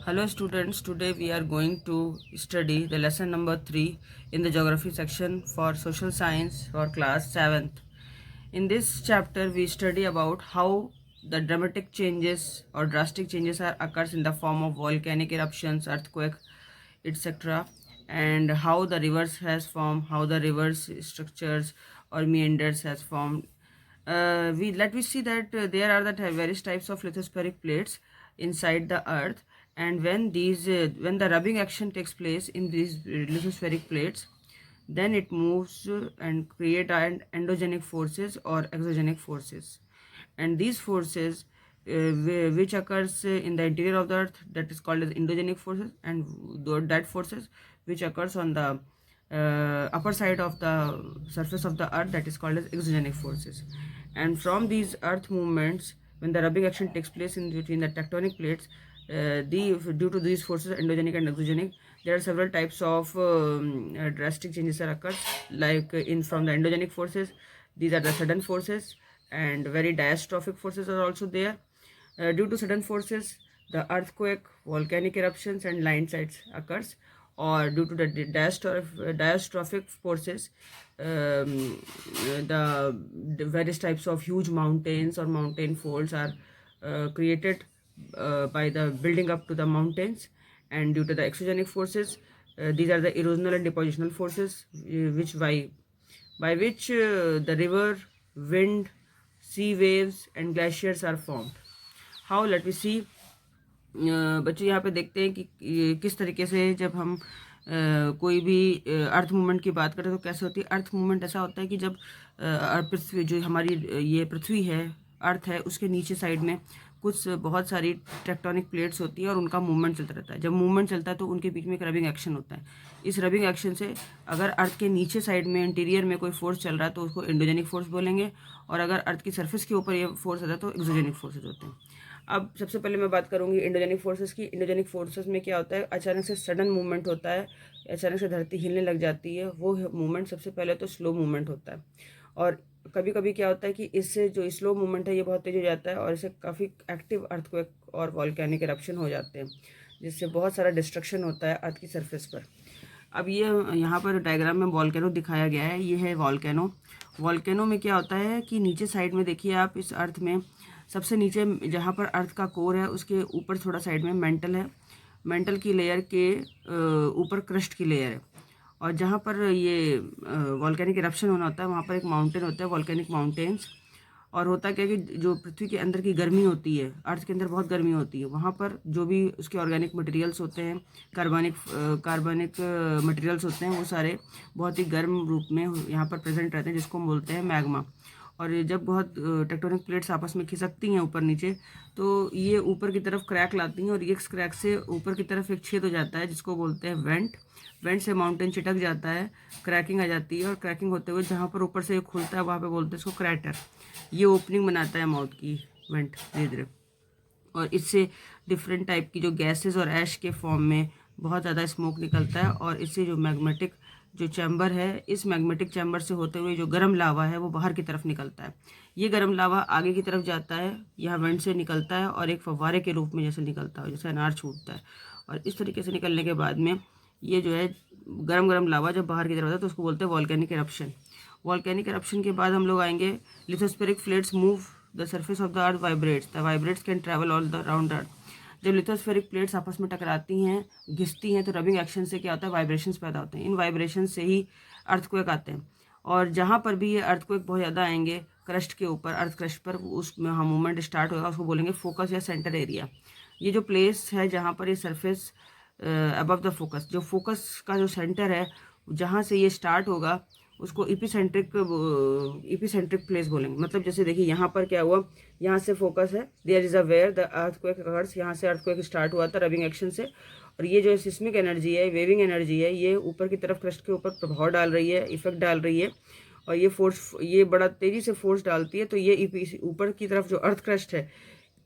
Hello students, today we are going to study the lesson number 3 in the geography section for social science for class 7th. In this chapter we study about how the dramatic changes or drastic changes occurs in the form of volcanic eruptions, earthquake, etc. and how the rivers has formed, how the rivers structures or meanders has formed. We see that there are the various types of lithospheric plates inside the earth, and when the rubbing action takes place in these lithospheric plates, then it moves and create an endogenic forces or exogenic forces, and these forces which occurs in the interior of the earth, that is called as endogenic forces, and that forces which occurs on the upper side of the surface of the earth, that is called as exogenic forces. And from these earth movements, when the rubbing action takes place in between the tectonic plates, due to these forces, endogenic and exogenic, there are several types of drastic changes that occurs. Like in from the endogenic forces, these are the sudden forces, and very diastrophic forces are also there. Due to sudden forces, the earthquake, volcanic eruptions, and landslides occurs. Or due to the diastrophic forces, the various types of huge mountains or mountain folds are created by the building up to the mountains. And due to the exogenic forces, these are the erosional and depositional forces, which by which the river, wind, sea waves and glaciers are formed. How, let me see. बच्चे यहाँ पे देखते हैं कि किस तरीके से जब हम कोई भी अर्थ मूवमेंट की बात करें तो कैसे होती है। अर्थ मूवमेंट ऐसा होता है कि जब पृथ्वी, जो हमारी ये पृथ्वी है, अर्थ है, उसके नीचे साइड में कुछ बहुत सारी टेक्टोनिक प्लेट्स होती है और उनका मूवमेंट चलता रहता है। जब मूवमेंट चलता है तो उनके बीच में एक रबिंग एक्शन होता है। इस रबिंग एक्शन से अगर अर्थ के नीचे साइड में इंटीरियर में कोई फोर्स चल रहा है तो उसको एंडोजेनिक फोर्स बोलेंगे, और अगर अर्थ की सरफेस के ऊपर ये फोर्स आता है तो एक्सोजेनिक फोर्सेज होते हैं। अब सबसे पहले मैं बात करूंगी इंडोजेनिक फोर्सेस की। इंडोजेनिक फोर्सेस में क्या होता है, अचानक से सडन मूवमेंट होता है, अचानक से धरती हिलने लग जाती है। वो मूवमेंट सबसे पहले तो स्लो मूवमेंट होता है, और कभी कभी क्या होता है कि इससे जो स्लो मूवमेंट है ये बहुत तेज हो जाता है और इससे काफ़ी एक्टिव अर्थक्वेक और वॉल्केनिक इरप्शन हो जाते हैं, जिससे बहुत सारा डिस्ट्रक्शन होता है अर्थ की सरफेस पर। अब ये यहाँ पर डायग्राम में वॉल्केनो दिखाया गया है, ये है वॉल्केनो। वॉल्केनो में क्या होता है कि नीचे साइड में देखिए आप, इस अर्थ में सबसे नीचे जहाँ पर अर्थ का कोर है उसके ऊपर थोड़ा साइड में मेंटल है, मेंटल की लेयर के ऊपर क्रस्ट की लेयर है, और जहाँ पर ये वॉल्केनिक इरप्शन होना होता है वहाँ पर एक माउंटेन होता है, वॉल्केनिक माउंटेन्स। और होता क्या है कि जो पृथ्वी के अंदर की गर्मी होती है, अर्थ के अंदर बहुत गर्मी होती है, वहाँ पर जो भी उसके ऑर्गेनिक मटेरियल्स होते हैं, कार्बनिक मटेरियल्स होते हैं, वो सारे बहुत ही गर्म रूप में यहाँ पर प्रेजेंट रहते हैं, जिसको हम बोलते हैं मैग्मा। और ये जब बहुत टेक्टोनिक प्लेट्स आपस में खिसकती हैं ऊपर नीचे, तो ये ऊपर की तरफ क्रैक लाती हैं, और ये क्रैक से ऊपर की तरफ एक छेद हो जाता है जिसको बोलते हैं वेंट। वेंट से माउंटेन चिटक जाता है, क्रैकिंग आ जाती है, और क्रैकिंग होते हुए जहाँ पर ऊपर से खुलता है वहाँ पे बोलते हैं इसको क्रैटर। ये ओपनिंग बनाता है माउथ की, वेंट धीरे धीरे, और इससे डिफरेंट टाइप की जो गैसेस और ऐश के फॉर्म में बहुत ज़्यादा स्मोक निकलता है, और इससे जो मैग्मेटिक जो चैम्बर है, इस मैग्मेटिक चैम्बर से होते हुए जो गर्म लावा है वो बाहर की तरफ निकलता है। ये गर्म लावा आगे की तरफ जाता है, यहाँ वेंट से निकलता है और एक फव्वारे के रूप में जैसे निकलता है, जैसे अनार छूटता है, और इस तरीके से निकलने के बाद में ये जो है गरम गरम लावा जब बाहर की तरफ आता है तो उसको बोलते हैं वॉल्केनिक इरप्शन। वॉल्केनिक इरप्शन के बाद हम लोग आएंगे lithospheric plates move the surface of the earth vibrates, the vibrates can travel all the around earth. जब लिथोस्फेरिक प्लेट्स आपस में टकराती हैं, घिसती हैं, तो रबिंग एक्शन से क्या होता है, वाइब्रेशंस पैदा होते हैं। इन वाइब्रेशन से ही अर्थक्वेक आते हैं, और जहाँ पर भी ये अर्थक्वेक बहुत ज़्यादा आएंगे क्रस्ट के ऊपर, अर्थ क्रस्ट पर, उसमें हम मूवमेंट स्टार्ट होगा, उसको बोलेंगे फोकस या सेंटर एरिया। ये जो प्लेस है जहाँ पर ये सरफेस अबव द फोकस, जो फोकस का जो सेंटर है जहाँ से ये स्टार्ट होगा उसको इपीसेंट्रिक प्लेस बोलेंगे। मतलब जैसे देखिए यहाँ पर क्या हुआ, यहाँ से फोकस है, there is a where the earthquake occurs, यहाँ से अर्थक्वेक स्टार्ट हुआ था रबिंग एक्शन से, और ये जो सिस्मिक एनर्जी है, वेविंग एनर्जी है, ये ऊपर की तरफ क्रस्ट के ऊपर प्रभाव डाल रही है, इफेक्ट डाल रही है, और ये फोर्स, ये बड़ा तेजी से फोर्स डालती है। तो ये ऊपर की तरफ जो अर्थ क्रस्ट है,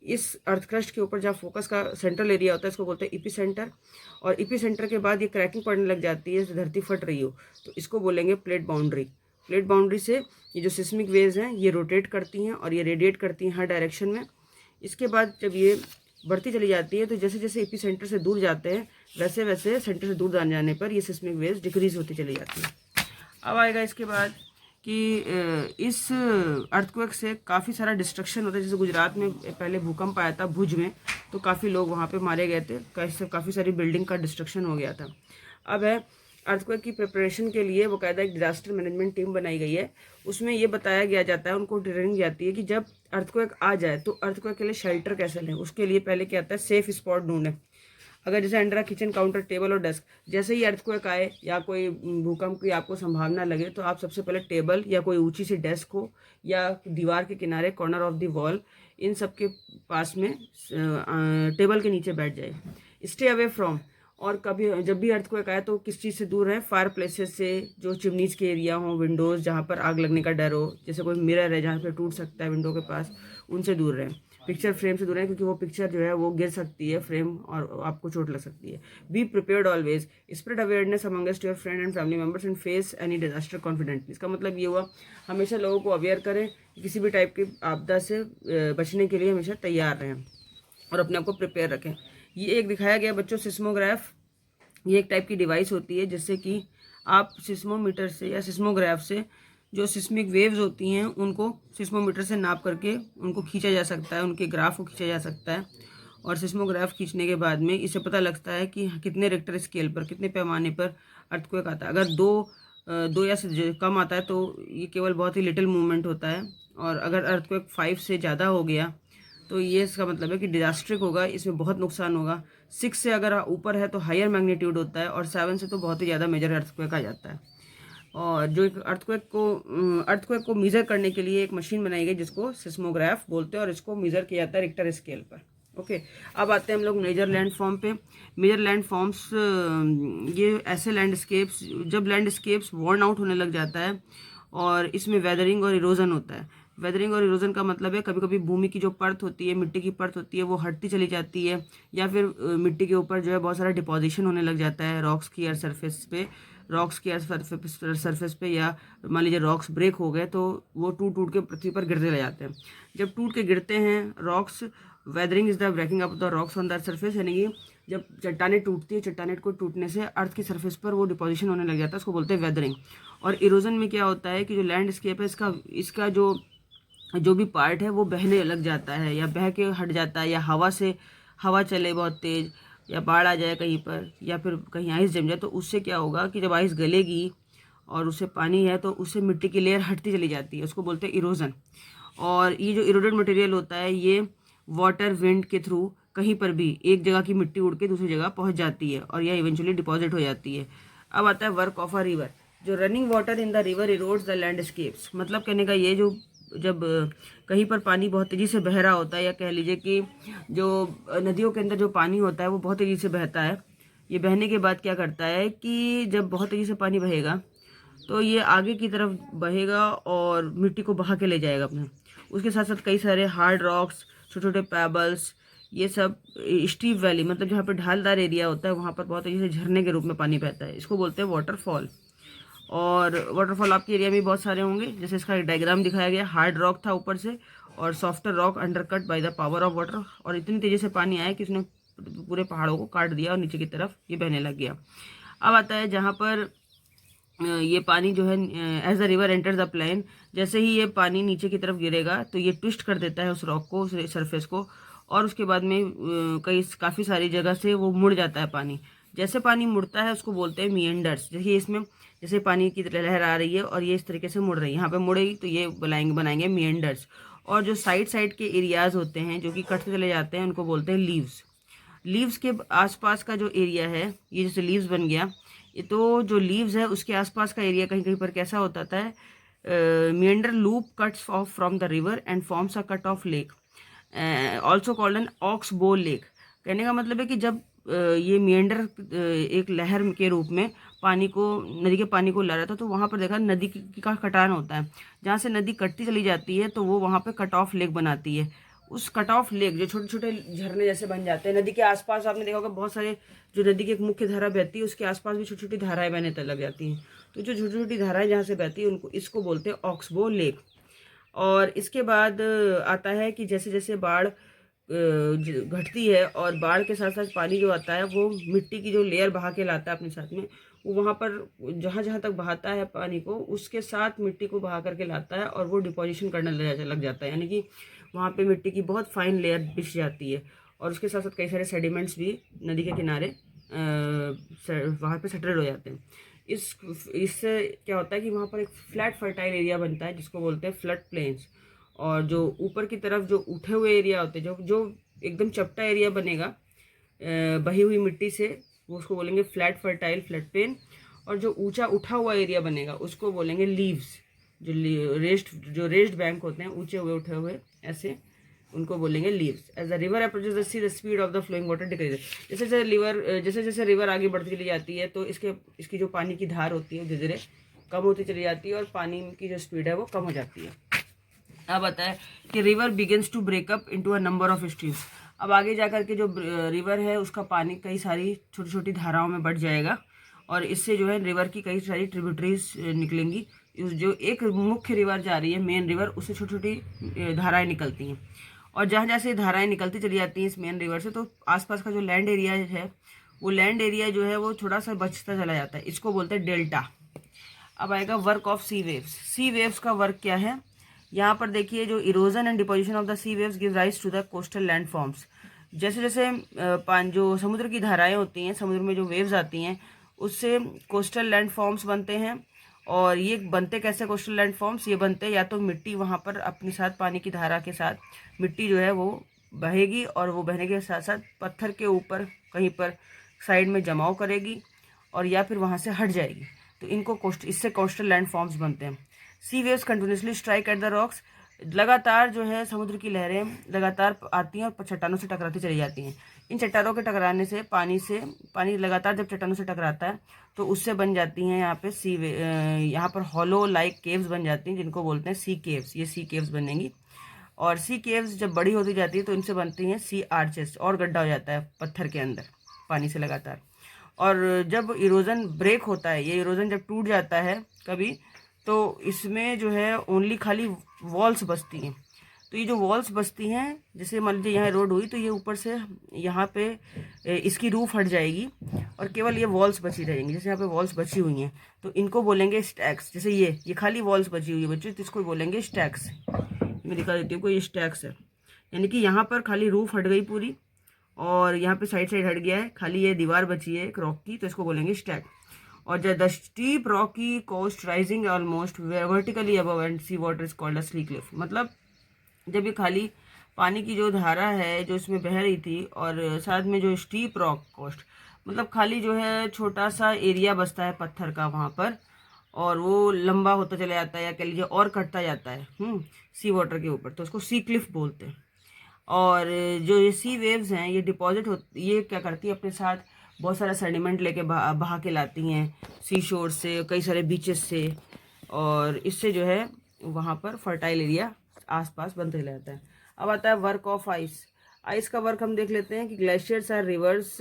इस अर्थ क्रस्ट के ऊपर जहाँ फोकस का सेंट्रल एरिया होता है इसको बोलते हैं इपी सेंटर, और इपी सेंटर के बाद ये क्रैकिंग पड़ने लग जाती है, जैसे धरती फट रही हो, तो इसको बोलेंगे प्लेट बाउंड्री। प्लेट बाउंड्री से ये जो सिस्मिक वेव्स हैं ये रोटेट करती हैं और ये रेडिएट करती हैं हर डायरेक्शन में। इसके बाद जब ये बढ़ती चली जाती है। तो जैसे जैसे एपी सेंटर से दूर जाते हैं वैसे वैसे सेंटर से दूर जाने पर ये सिस्मिक वेव्स डिक्रीज होती चली जाती है। अब आएगा इसके बाद कि इस अर्थक्वेक से काफ़ी सारा डिस्ट्रक्शन होता है। जैसे गुजरात में पहले भूकंप आया था भुज में, तो काफ़ी लोग वहाँ पे मारे गए थे, काफ़ी सारी बिल्डिंग का डिस्ट्रक्शन हो गया था। अब है अर्थक्वेक की प्रिपरेशन के लिए बाकायदा एक डिजास्टर मैनेजमेंट टीम बनाई गई है। उसमें ये बताया गया जाता है, उनको ट्रेनिंग जाती है कि जब अर्थक्वेक आ जाए तो अर्थक्वेक के लिए शेल्टर कैसे लें। उसके लिए पहले क्या आता है, सेफ स्पॉट ढूंढें। अगर जैसे अंडर किचन काउंटर, टेबल और डेस्क, जैसे ही अर्थक्वेक आए या कोई भूकंप की आपको संभावना लगे तो आप सबसे पहले टेबल या कोई ऊंची सी डेस्क हो या दीवार के किनारे, कॉर्नर ऑफ द वॉल, इन सब के पास में टेबल के नीचे बैठ जाए। स्टे अवे फ्रॉम, और कभी जब भी अर्थक्वेक आए तो किस चीज़ से दूर रहें, फायर प्लेसेस से, जो चिमनीज के एरिया हो, विंडोज़ जहाँ पर आग लगने का डर हो, जैसे कोई मिरर है जहाँ पर टूट सकता है विंडो के पास, उनसे दूर रहें। पिक्चर फ्रेम से दूर रहें क्योंकि वो पिक्चर जो है वो गिर सकती है फ्रेम और आपको चोट लग सकती है। Be prepared always, spread awareness amongst your friend and family members and face any disaster confidently. इसका मतलब ये हुआ हमेशा लोगों को अवेयर करें, किसी भी टाइप की आपदा से बचने के लिए हमेशा तैयार रहें और अपने आप को प्रिपेयर रखें। ये एक दिखाया गया बच्चों सिस्मोग्राफ, ये एक टाइप की डिवाइस होती है जिससे कि आप सिस्मोमीटर से या सिस्मोग्राफ से जो सिस्मिक वेव्स होती हैं उनको सिस्मोमीटर से नाप करके उनको खींचा जा सकता है, उनके ग्राफ को खींचा जा सकता है। और सिस्मोग्राफ खींचने के बाद में इससे पता लगता है कि कितने रिक्टर स्केल पर, कितने पैमाने पर अर्थक्वेक आता है। अगर दो या से कम आता है तो ये केवल बहुत ही लिटिल मूवमेंट होता है, और अगर अर्थक्वेक 5 से ज़्यादा हो गया तो ये इसका मतलब है कि डिजास्ट्रिक होगा, इसमें बहुत नुकसान होगा। 6 से अगर ऊपर है तो हायर मैग्नीट्यूड होता है, और 7 से तो बहुत ही ज़्यादा मेजर अर्थक्वेक आ जाता है। और जो एक अर्थक्वेक को मीज़र करने के लिए एक मशीन बनाई गई जिसको सिस्मोग्राफ बोलते हैं, और इसको मीज़र किया जाता है रिक्टर स्केल पर। ओके, अब आते हैं हम लोग मेजर लैंडफॉर्म पे। मेजर लैंडफॉर्म्स ये ऐसे लैंडस्केप्स, जब लैंडस्केप्स वॉर्न आउट होने लग जाता है और इसमें वेदरिंग और इरोजन होता है। वेदरिंग और इरोजन का मतलब है कभी कभी भूमि की जो परत होती है, मिट्टी की परत होती है, वो हटती चली जाती है, या फिर मिट्टी के ऊपर जो है बहुत सारा डिपोजिशन होने लग जाता है रॉक्स की एयर सरफेस पे, सरफेस पे, या मान लीजिए रॉक्स ब्रेक हो गए तो वो टूट टूट के पृथ्वी पर गिरते रह जाते हैं। जब टूट के गिरते हैं rocks, weathering is the breaking up the rocks on that surface, यानी कि जब चट्टानें टूटती है, चट्टानें को टूटने से अर्थ की सरफेस पर वो डिपोजिशन होने लग जाता है, उसको बोलते हैं वेदरिंग। और इरोजन में क्या होता है कि जो लैंडस्केप है इसका जो भी पार्ट है वो बहने लग जाता है या बह के हट जाता है, या हवा चले बहुत तेज, या बाढ़ आ जाए कहीं पर, या फिर कहीं आइस जम जाए, तो उससे क्या होगा कि जब आइस गलेगी और उससे पानी है तो उससे मिट्टी की लेयर हटती चली जाती है, उसको बोलते हैं इरोजन। और ये जो इरोडेड मटेरियल होता है ये वाटर विंड के थ्रू कहीं पर भी एक जगह की मिट्टी उड़ के दूसरी जगह पहुंच जाती है और यह इवेंचुअली डिपॉजिट हो जाती है। अब आता है वर्क ऑफ अ रिवर। जो running water in the river erodes the landscapes, मतलब कहने का ये जो जब कहीं पर पानी बहुत तेज़ी से बह रहा होता है, या कह लीजिए कि जो नदियों के अंदर जो पानी होता है वो बहुत तेज़ी से बहता है, ये बहने के बाद क्या करता है कि जब बहुत तेज़ी से पानी बहेगा तो ये आगे की तरफ बहेगा और मिट्टी को बहा के ले जाएगा अपने। उसके साथ साथ कई सारे हार्ड रॉक्स, छोटे छोटे पैबल्स, ये सब स्टीप वैली, मतलब जहाँ पर ढालदार एरिया होता है वहाँ पर बहुत तेज़ी से झरने के रूप में पानी बहता है, इसको बोलते हैं वाटरफॉल। और वाटरफॉल आपके एरिया में बहुत सारे होंगे, जैसे इसका एक डायग्राम दिखाया गया, हार्ड रॉक था ऊपर से और softer rock undercut by the power of water, और इतनी तेज़ी से पानी आया कि उसने पूरे पहाड़ों को काट दिया और नीचे की तरफ ये बहने लग गया। अब आता है जहाँ पर ये पानी जो है as the river enter the plain, जैसे ही ये पानी नीचे की तरफ गिरेगा तो ये ट्विस्ट कर देता है उस रॉक को, उस सरफेस को, और उसके बाद में काफ़ी सारी जगह से वो मुड़ जाता है पानी। जैसे पानी मुड़ता है उसको बोलते हैं मिएंडर्स। देखिए इसमें जैसे पानी की लहर आ रही है और ये इस तरीके से मुड़ रही है, यहाँ पे मुड़ेगी तो ये बनाएंगे मिएंडर्स। और जो साइड साइड के एरियाज होते हैं जो कि कटते चले जाते हैं उनको बोलते हैं लीव्स। लीव्स के आसपास का जो एरिया है, ये जैसे लीव्स बन गया, ये तो जो लीव्स है उसके आसपास का एरिया कहीं कहीं पर कैसा होता है, meander loop cuts off from the river and forms a cut off lake, also called an ox bow lake। कहने का मतलब है कि जब ये मियंडर एक लहर के रूप में पानी को, नदी के पानी को ला रहा था, तो वहाँ पर देखा नदी का कटान होता है, जहाँ से नदी कटती चली जाती है तो वो वहाँ पे कट ऑफ लेक बनाती है। उस कट ऑफ लेक जो छोटे छोटे झरने जैसे बन जाते हैं नदी के आसपास, आपने देखा होगा बहुत सारे, जो नदी की एक मुख्य धारा बहती है उसके आसपास भी छोटी छोटी धाराएं बहने लग जाती हैं, तो जो छोटी छोटी धाराएं जहाँ से बहती है उनको, इसको बोलते हैं ऑक्सबो लेक। और इसके बाद आता है कि जैसे जैसे बाढ़ घटती है और बाढ़ के साथ साथ पानी जो आता है वो मिट्टी की जो लेयर बहा के लाता है अपने साथ में, वो वहाँ पर जहाँ जहाँ तक बहाता है पानी को उसके साथ मिट्टी को बहा करके लाता है और वो डिपोजिशन करने लग जाता है, यानी कि वहाँ पे मिट्टी की बहुत फाइन लेयर बिछ जाती है और उसके साथ साथ कई सारे सेडिमेंट्स भी नदी के किनारे वहाँ पे सेटल्ड हो जाते हैं। इससे क्या होता है कि वहाँ पर एक फ्लैट फर्टाइल एरिया बनता है जिसको बोलते हैं फ्लड प्लेन्स। और जो ऊपर की तरफ जो उठे हुए एरिया होते हैं, जो जो एकदम चपटा एरिया बनेगा बही हुई मिट्टी से, वो उसको बोलेंगे फ्लैट फर्टाइल फ्लड प्लेन। और जो ऊंचा उठा हुआ एरिया बनेगा उसको बोलेंगे लीव्स। जो रेस्ड बैंक होते हैं ऊंचे हुए उठे हुए ऐसे, उनको बोलेंगे leaves. As the river approaches the sea the speed of the flowing water decreases. जैसे जैसे रिवर आगे बढ़ती चली जाती है तो इसकी जो पानी की धार होती है धीरे धीरे कम होती चली जाती है और पानी की जो स्पीड है वो कम हो जाती है। अब आता है कि river begins to break up into a number of streams. अब आगे जाकर के जो रिवर है उसका पानी कई सारी छोटी छोटी धाराओं में बढ़ जाएगा और इससे जो है रिवर की कई सारी ट्रिब्यूटरीज निकलेंगी। जो एक मुख्य रिवर जा रही है मेन रिवर, उससे छोटी छोटी धाराएं निकलती हैं और जहाँ जहाँ से धाराएं निकलती चली जाती हैं इस मेन रिवर से, तो आसपास का जो लैंड एरिया है वो लैंड एरिया जो है वो थोड़ा सा बचता चला जाता है, इसको बोलते हैं डेल्टा। अब आएगा work of sea waves. Sea waves का वर्क क्या है, यहाँ पर देखिए जो erosion and deposition of the sea waves give rise to the coastal land forms. जैसे जैसे जो समुद्र की धाराएं होती हैं, समुद्र में जो वेव्स आती हैं उससे कोस्टल लैंड फॉर्म्स बनते हैं। और ये बनते कैसे कोस्टल लैंड फॉर्म्स, ये बनते या तो मिट्टी वहाँ पर अपने साथ पानी की धारा के साथ मिट्टी जो है वो बहेगी और वो बहने के साथ साथ पत्थर के ऊपर कहीं पर साइड में जमाव करेगी और या फिर वहाँ से हट जाएगी, तो इससे कोस्टल लैंड फॉर्म्स बनते हैं। Sea waves continuously strike at the rocks. लगातार जो है समुद्र की लहरें लगातार आती हैं और चट्टानों से टकराती चली जाती हैं। इन चट्टानों के टकराने से पानी लगातार जब चट्टानों से टकराता है तो उससे बन जाती हैं यहाँ पे यहाँ पर हॉलो लाइक केव्स बन जाती हैं जिनको बोलते हैं सी केव्स। ये सी केव्स बनेंगी और सी केव्स जब बड़ी होती जाती है तो इनसे बनती हैं सी आर्चेस, और गड्ढा हो जाता है पत्थर के अंदर पानी से लगातार। और जब इरोजन ब्रेक होता है, ये इरोजन जब टूट जाता है कभी, तो इसमें जो है ओनली खाली वॉल्स बचती हैं। तो ये जो वॉल्स बचती हैं, जैसे मान लीजिए यहाँ रोड हुई तो ये ऊपर से यहाँ पे इसकी रूफ हट जाएगी और केवल ये वॉल्स बची रहेंगी। जैसे यहाँ पे वॉल्स बची हुई हैं तो इनको बोलेंगे स्टैक्स। जैसे ये खाली वॉल्स बची हुई है बच्चों, तो इसको बोलेंगे स्टैक्स। मैं दिखा देती हूँ कोई स्टैक्स है, यानी कि यहाँ पर खाली रूफ हट गई पूरी और यहाँ पे साइड साइड हट गया है, खाली ये दीवार बची है एक रॉक की, तो इसको बोलेंगे स्टैक। और the steep rocky coast rising almost vertically above and sea water is called a sea cliff. मतलब जब ये खाली पानी की जो धारा है जो इसमें बह रही थी और साथ में जो स्टीप रॉक कोस्ट, मतलब खाली जो है छोटा सा एरिया बचता है पत्थर का वहाँ पर और वो लंबा होता चला जाता है या कह लीजिए और कटता जाता है सी वाटर के ऊपर, तो उसको सी क्लिफ बोलते हैं। और जो ये सी वेव्स हैं ये ये क्या करती है अपने साथ बहुत सारा सेडिमेंट लेके बहा के लाती हैं सी शोर से, कई सारे बीचेस से, और इससे जो है वहाँ पर फर्टाइल एरिया आसपास बनते चला जाता है। अब आता है वर्क ऑफ आइस। आइस का वर्क हम देख लेते हैं कि glaciers are rivers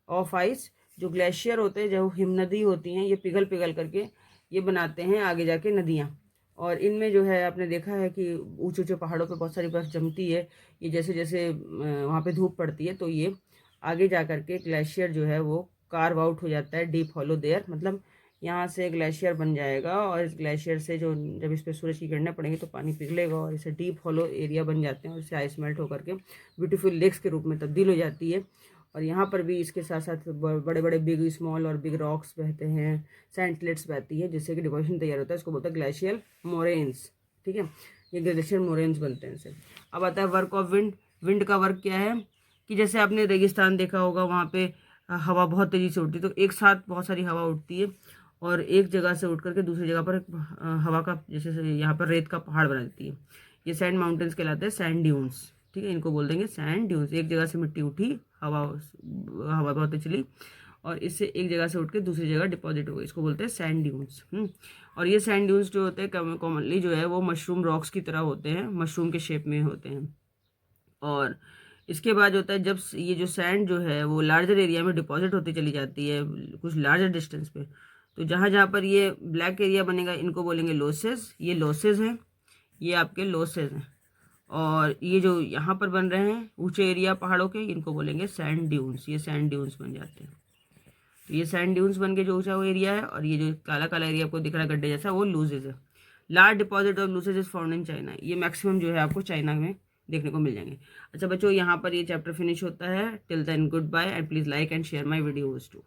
of ice. जो ग्लेशियर होते हैं, जो हिमनदी होती हैं, ये पिघल पिघल करके ये बनाते हैं आगे जाके नदियाँ। और इनमें जो है आपने देखा है कि ऊंचे ऊंचे पहाड़ों पे बहुत सारी बर्फ जमती है। ये जैसे जैसे वहाँ पे धूप पड़ती है तो ये आगे जा कर के ग्लेशियर जो है वो कार्व आउट हो जाता है डीप हॉलो देयर। मतलब यहाँ से ग्लेशियर बन जाएगा और इस ग्लेशियर से जो जब इस पर सूरज की किरणें पड़ेंगी तो पानी पिघलेगा और इसे डीप हॉलो एरिया बन जाते हैं और इससे आइस मेल्ट होकर के ब्यूटीफुल लेक्स के रूप में तब्दील हो जाती है। और यहाँ पर भी इसके साथ साथ बड़े बड़े बिग स्मॉल और बिग रॉक्स बहते हैं, सैंडलेट्स बहती है, जिससे कि डिपोजिशन तैयार होता है। इसको बोलते हैं ग्लेशियल मोरेन्स। ठीक है, ये ग्लेशियल मोरेन्स बनते हैं इनसे। अब आता है वर्क ऑफ विंड। विंड का वर्क क्या है कि जैसे आपने रेगिस्तान देखा होगा, वहाँ पे हवा बहुत तेज़ी से उठती है, तो एक साथ बहुत सारी हवा उठती है और एक जगह से उठ करके दूसरी जगह पर हवा का जैसे यहाँ पर रेत का पहाड़ बना देती है। ये सैंड माउंटेन्स कहलाते हैं, सैंड ड्यून्स। ठीक है, इनको बोल देंगे सैंड ड्यून्स। एक जगह से मिट्टी उठी, हवा बहुत चली और इससे एक जगह से उठ के दूसरी जगह डिपॉजिट हो गई, इसको बोलते हैं सैंड ड्यून्स। और ये सैंड ड्यून्स जो होते हैं कॉमनली जो है वो मशरूम रॉक्स की तरह होते हैं, मशरूम के शेप में होते हैं। और इसके बाद होता है जब ये जो सैंड जो है वो लार्जर एरिया में डिपॉजिट होती चली जाती है कुछ लार्जर डिस्टेंस पे, तो जहाँ जहाँ पर ये ब्लैक एरिया बनेगा इनको बोलेंगे लॉसेस। ये लॉसेस हैं, ये आपके लॉसेस हैं। और ये जो यहाँ पर बन रहे हैं ऊंचे एरिया पहाड़ों के, इनको बोलेंगे सैंड ड्यून्स। ये सैंड ड्यून्स बन जाते हैं। तो ये सैंड ड्यून्स बन के जो ऊंचा वो एरिया है, और ये जो काला काला एरिया आपको दिख रहा है गड्ढे जैसा, वो लूजेज है। Large deposit of loess is found in China. ये मैक्सिमम जो है आपको चाइना में देखने को मिल जाएंगे। अच्छा बच्चों, यहाँ पर ये चैप्टर फिनिश होता है। Till then good bye, and please like and share my videos to.